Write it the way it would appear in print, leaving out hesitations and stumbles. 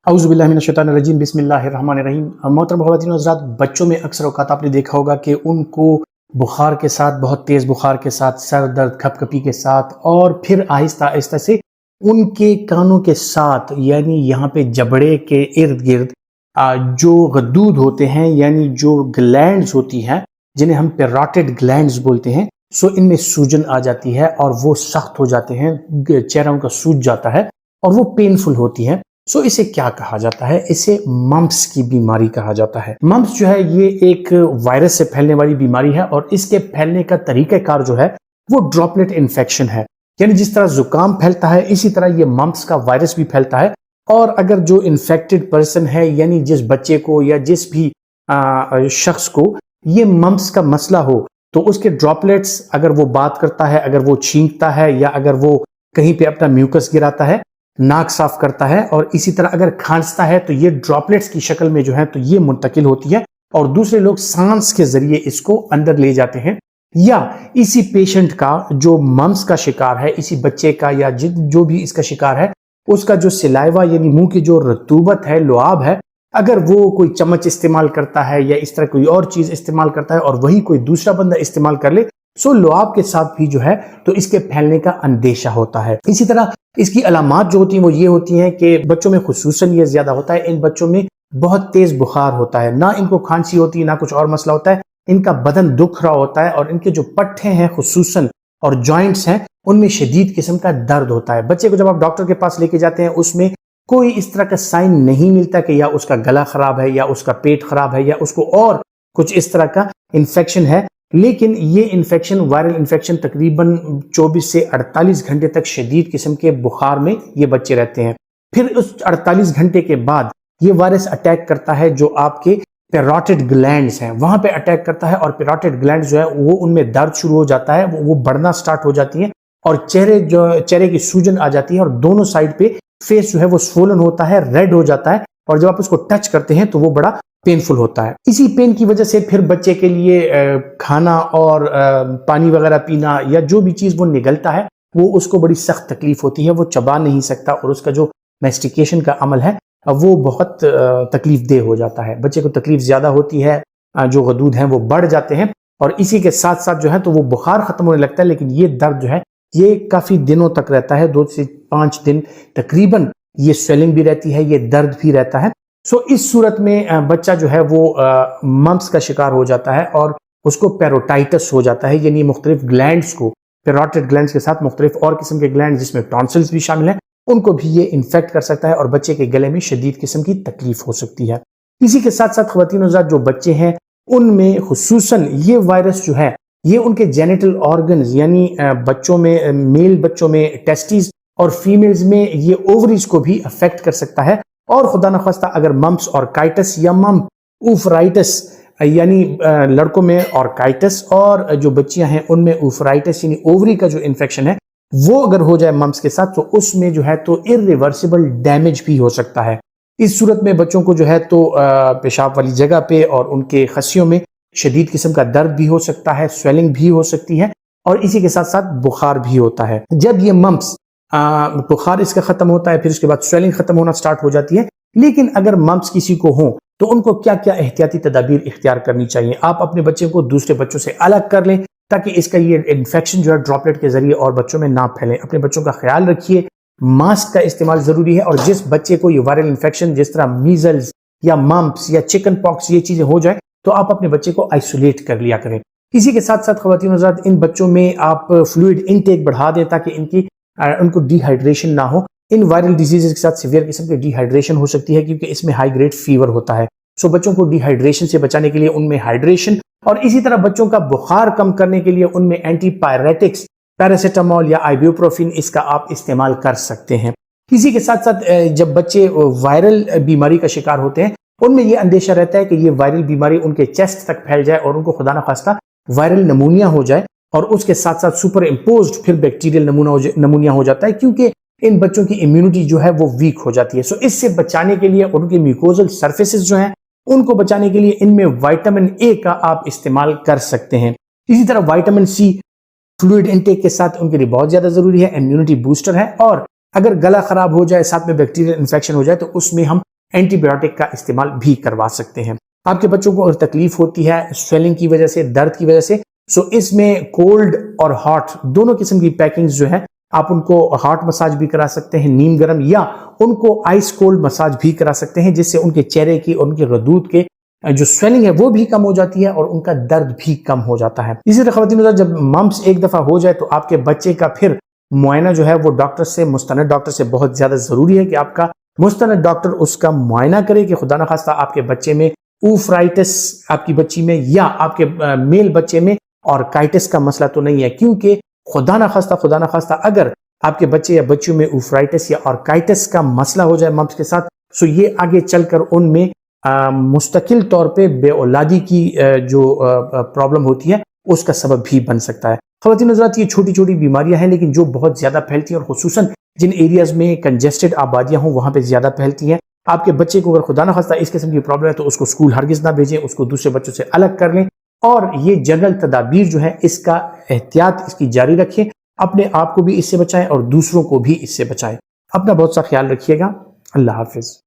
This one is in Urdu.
اعوذ باللہ من الشیطان الرجیم، بسم اللہ الرحمن الرحیم۔ محترم خواتین و حضرات، بچوں میں اکثر اوقات آپ نے دیکھا ہوگا کہ ان کو بخار کے ساتھ، بہت تیز بخار کے ساتھ، سر درد، کھپ کھپی کے ساتھ، اور پھر آہستہ آہستہ سے ان کے کانوں کے ساتھ، یعنی یہاں پہ جبڑے کے ارد گرد جو غدود ہوتے ہیں، یعنی جو گلینڈز ہوتی ہیں جنہیں ہم پیراٹڈ گلینڈز بولتے ہیں، ان میں سوجن آ جاتی ہے اور وہ سخت ہو جاتے ہیں، چہرہ ان کا سوج جاتا ہے اور وہ پینفل ہوتی ہے۔ اسے کیا کہا جاتا ہے؟ اسے ممپس کی بیماری کہا جاتا ہے۔ ممپس جو ہے یہ ایک وائرس سے پھیلنے والی بیماری ہے، اور اس کے پھیلنے کا طریقہ کار جو ہے وہ ڈراپلیٹ انفیکشن ہے، یعنی جس طرح زکام پھیلتا ہے اسی طرح یہ ممپس کا وائرس بھی پھیلتا ہے۔ اور اگر جو انفیکٹڈ پرسن ہے، یعنی جس بچے کو یا جس بھی شخص کو یہ ممپس کا مسئلہ ہو، تو اس کے ڈراپلیٹس، اگر وہ بات کرتا ہے، اگر وہ چھینکتا ہے، یا اگر وہ کہیں پہ اپنا میوکس گراتا ہے، ناک صاف کرتا ہے، اور اسی طرح اگر کھانستا ہے، تو یہ ڈراپلیٹس کی شکل میں جو ہے تو یہ منتقل ہوتی ہے، اور دوسرے لوگ سانس کے ذریعے اس کو اندر لے جاتے ہیں، یا اسی پیشنٹ کا جو ممپس کا شکار ہے، اسی بچے کا یا جو بھی اس کا شکار ہے، اس کا جو سلائیوا یعنی منہ کی جو رطوبت ہے، لعاب ہے، اگر وہ کوئی چمچ استعمال کرتا ہے یا اس طرح کوئی اور چیز استعمال کرتا ہے اور وہی کوئی دوسرا بندہ استعمال کر لے، لعاب کے ساتھ بھی جو ہے تو اس کے پھیلنے کا اندیشہ ہوتا ہے۔ اسی طرح اس کی علامات جو ہوتی ہیں وہ یہ ہوتی ہیں کہ بچوں میں خصوصاً یہ زیادہ ہوتا ہے، ان بچوں میں بہت تیز بخار ہوتا ہے، نہ ان کو کھانسی ہوتی ہے نہ کچھ اور مسئلہ ہوتا ہے، ان کا بدن دکھ رہا ہوتا ہے، اور ان کے جو پٹھے ہیں خصوصاً اور جوائنٹس ہیں ان میں شدید قسم کا درد ہوتا ہے۔ بچے کو جب آپ ڈاکٹر کے پاس لے کے جاتے ہیں، اس میں کوئی اس طرح کا سائن نہیں ملتا کہ یا اس کا گلا خراب ہے، یا اس کا پیٹ خراب ہے، یا اس کو اور کچھ اس طرح کا انفیکشن ہے، لیکن یہ انفیکشن، وائرل انفیکشن، تقریباً 24 سے 48 گھنٹے تک شدید قسم کے بخار میں یہ بچے رہتے ہیں۔ پھر اس 48 گھنٹے کے بعد یہ وائرس اٹیک کرتا ہے جو آپ کے پیراٹڈ گلینڈز ہیں، وہاں پہ اٹیک کرتا ہے، اور پیراٹڈ گلینڈز جو ہے وہ ان میں درد شروع ہو جاتا ہے، وہ بڑھنا سٹارٹ ہو جاتی ہیں، اور چہرے کی سوجن آ جاتی ہے، اور دونوں سائڈ پہ فیس جو ہے وہ سوولن ہوتا ہے، ریڈ ہو جاتا ہے، اور جب آپ اس کو ٹچ کرتے ہیں تو وہ بڑا پینفل ہوتا ہے۔ اسی پین کی وجہ سے پھر بچے کے لیے کھانا اور پانی وغیرہ پینا یا جو بھی چیز وہ نگلتا ہے وہ اس کو بڑی سخت تکلیف ہوتی ہے، وہ چبا نہیں سکتا، اور اس کا جو میسٹیکیشن کا عمل ہے وہ بہت تکلیف دہ ہو جاتا ہے۔ بچے کو تکلیف زیادہ ہوتی ہے، جو غدود ہیں وہ بڑھ جاتے ہیں، اور اسی کے ساتھ ساتھ جو ہے تو وہ بخار ختم ہونے لگتا ہے، لیکن یہ درد جو ہے یہ کافی دنوں تک رہتا ہے، 2 سے 5 دن تقریباً یہ سویلنگ بھی رہتی ہے، یہ درد بھی رہتا ہے۔ اس صورت میں بچہ جو ہے وہ ممپس کا شکار ہو جاتا ہے، اور اس کو پیروٹائٹس ہو جاتا ہے، یعنی مختلف گلینڈز کو، پیراٹڈ گلینڈز کے ساتھ مختلف اور قسم کے گلینڈز جس میں ٹونسلز بھی شامل ہیں، ان کو بھی یہ انفیکٹ کر سکتا ہے، اور بچے کے گلے میں شدید قسم کی تکلیف ہو سکتی ہے۔ اسی کے ساتھ ساتھ خواتین حضرات، جو بچے ہیں ان میں خصوصاً یہ وائرس جو ہے یہ ان کے جینیٹل آرگنز، یعنی بچوں میں، میل بچوں میں ٹیسٹیز، اور فیمیلز میں یہ اووریز کو بھی افیکٹ کر سکتا ہے، اور خدا نخواستہ اگر ممپس اور کائٹس یا ممپ اوفرائٹس، یعنی لڑکوں میں اورکائٹس، اور جو بچیاں ہیں ان میں اوفرائٹس یعنی اووری کا جو انفیکشن ہے وہ اگر ہو جائے ممپس کے ساتھ، تو اس میں جو ہے تو irreversible ڈیمیج بھی ہو سکتا ہے۔ اس صورت میں بچوں کو جو ہے تو پیشاب والی جگہ پہ اور ان کے خصیوں میں شدید قسم کا درد بھی ہو سکتا ہے، سویلنگ بھی ہو سکتی ہے، اور اسی کے ساتھ ساتھ بخار بھی ہوتا ہے۔ جب یہ ممپس بخار اس کا ختم ہوتا ہے، پھر اس کے بعد سویلنگ ختم ہونا سٹارٹ ہو جاتی ہے، لیکن اگر ممپس کسی کو ہوں تو ان کو کیا کیا احتیاطی تدابیر اختیار کرنی چاہیے؟ آپ اپنے بچے کو دوسرے بچوں سے الگ کر لیں تاکہ اس کا یہ انفیکشن جو ہے ڈراپلیٹ کے ذریعے اور بچوں میں نہ پھیلے۔ اپنے بچوں کا خیال رکھیے، ماسک کا استعمال ضروری ہے، اور جس بچے کو یہ وائرل انفیکشن جس طرح میزلز یا ممپس یا چکن پاکس یہ چیزیں ہو جائیں تو آپ اپنے بچے کو آئسولیٹ کر لیا کریں۔ اسی کے ساتھ ساتھ خواتین حضرات، ان بچوں میں آپ فلوئڈ انٹیک بڑھا دیں تاکہ ان کو ڈی ہائیڈریشن نہ ہو۔ ان وائرل ڈیزیز کے ساتھ سیویئر قسم کی ڈی ہائیڈریشن ہو سکتی ہے، کیونکہ اس میں ہائی گریڈ فیور ہوتا ہے۔ بچوں کو ڈی ہائیڈریشن سے بچانے کے لیے ان میں ہائیڈریشن، اور اسی طرح بچوں کا بخار کم کرنے کے لیے ان میں اینٹی پائریٹکس، پیراسیٹامول یا آئیبیوپروفین، اس کا آپ استعمال کر سکتے ہیں۔ اسی کے ساتھ ساتھ جب بچے وائرل بیماری کا شکار ہوتے ہیں ان میں یہ اندیشہ رہتا ہے کہ یہ وائرل بیماری ان کے چیسٹ تک پھیل جائے اور ان کو خدا نخواستہ وائرل نمونیا ہو جائے، اور اس کے ساتھ ساتھ سپر امپوزڈ پھر بیکٹیریل نمونیا ہو جاتا ہے، کیونکہ ان بچوں کی امیونٹی جو ہے وہ ویک ہو جاتی ہے۔ اس سے بچانے کے لیے ان کے میوکوزل سرفیسز جو ہیں ان کو بچانے کے لیے ان میں وائٹامن اے کا آپ استعمال کر سکتے ہیں۔ اسی طرح وائٹامن سی فلوئڈ انٹیک کے ساتھ ان کے لیے بہت زیادہ ضروری ہے، امیونٹی بوسٹر ہے، اور اگر گلا خراب ہو جائے، ساتھ میں بیکٹیریل انفیکشن ہو جائے، تو اس میں ہم اینٹی بایوٹک کا استعمال بھی کروا سکتے ہیں۔ آپ کے بچوں کو اگر تکلیف ہوتی ہے سویلنگ کی وجہ سے، درد کی وجہ سے، سو اس میں کولڈ اور ہاٹ دونوں قسم کی پیکنگز جو ہے، آپ ان کو ہارٹ مساج بھی کرا سکتے ہیں نیم گرم، یا ان کو آئس کولڈ مساج بھی کرا سکتے ہیں، جس سے ان کے چہرے کی اور ان کے ردود کے جو سویلنگ ہے وہ بھی کم ہو جاتی ہے اور ان کا درد بھی کم ہو جاتا ہے۔ اسی طرح خواتین حضرات، جب ممپس ایک دفعہ ہو جائے تو آپ کے بچے کا پھر معائنہ جو ہے وہ ڈاکٹر سے، مستند ڈاکٹر سے بہت زیادہ ضروری ہے کہ آپ کا مستند ڈاکٹر اس کا معائنہ کرے کہ خدا نخواستہ آپ کے بچے میں اوفرائٹس، آپ کی بچی میں یا آپ کے میل بچے میں آرکائٹس کا مسئلہ تو نہیں ہے، کیونکہ خدا نخواستہ اگر آپ کے بچے یا بچیوں میں اوفرائٹس یا آرکائٹس کا مسئلہ ہو جائے ممپس کے ساتھ، سو یہ آگے چل کر ان میں مستقل طور پہ بے اولادی کی جو پرابلم ہوتی ہے اس کا سبب بھی بن سکتا ہے۔ خواتین حضرات، یہ چھوٹی چھوٹی بیماریاں ہیں لیکن جو بہت زیادہ پھیلتی ہیں، اور خصوصاً جن ایریاز میں کنجسٹڈ آبادیاں ہوں وہاں پہ زیادہ پھیلتی ہیں۔ آپ کے بچے کو اگر خدا نخواستہ اس قسم کی پرابلم ہے تو اس کو اسکول ہرگز نہ بھیجیں، اس کو دوسرے بچوں سے الگ کر لیں، اور یہ جنرل تدابیر جو ہے اس کا احتیاط اس کی جاری رکھیں، اپنے آپ کو بھی اس سے بچائیں اور دوسروں کو بھی اس سے بچائیں۔ اپنا بہت سا خیال رکھیے گا۔ اللہ حافظ۔